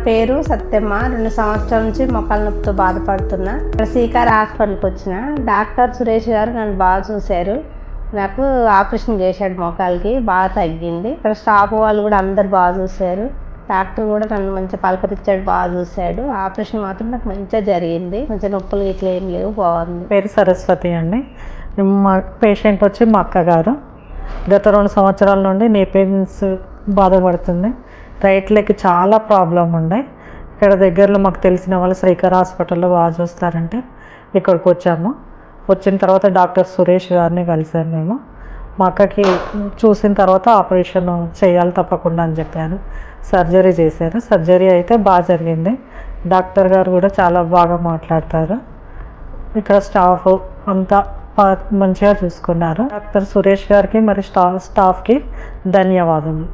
పేరు సత్యమ్మ. 2 సంవత్సరాల నుంచి మోకాళ్ళ నొప్పితో బాధపడుతున్నా. ఇక్కడ శ్రీకార హాస్పిటల్కి వచ్చిన. డాక్టర్ సురేష్ గారు నన్ను బాగా చూశారు. నాకు ఆపరేషన్ చేశాడు, మోకాలకి బాగా తగ్గింది. ఇక్కడ స్టాఫ్ వాళ్ళు కూడా అందరు బాగా చూశారు. డాక్టర్ కూడా నన్ను మంచిగా పలకరించాడు, బాగా చూశాడు. ఆపరేషన్ మాత్రం నాకు మంచిగా జరిగింది. మంచిగా నొప్పులు ఇట్లా ఏం లేవు, బాగుంది. పేరు సరస్వతి అండి. మా పేషెంట్ వచ్చి మా అక్కగారు. గత 2 సంవత్సరాల నుండి నీ పెయిన్స్ బాధపడుతుంది. రైట్ లెగ్ చాలా ప్రాబ్లం ఉండే. ఇక్కడ దగ్గరలో మాకు తెలిసిన వాళ్ళు శ్రీకర్ హాస్పిటల్లో బాగా చూస్తారంటే ఇక్కడికి వచ్చాము. వచ్చిన తర్వాత డాక్టర్ సురేష్ గారిని కలిసాము మేము. మా అక్కకి చూసిన తర్వాత ఆపరేషన్ చేయాలి తప్పకుండా అని చెప్పారు. సర్జరీ చేశారు. సర్జరీ అయితే బాగా జరిగింది. డాక్టర్ గారు కూడా చాలా బాగా మాట్లాడతారు. ఇక్కడ స్టాఫ్ అంతా మంచిగా చూసుకున్నారు. డాక్టర్ సురేష్ గారికి మరి స్టాఫ్కి ధన్యవాదాలు.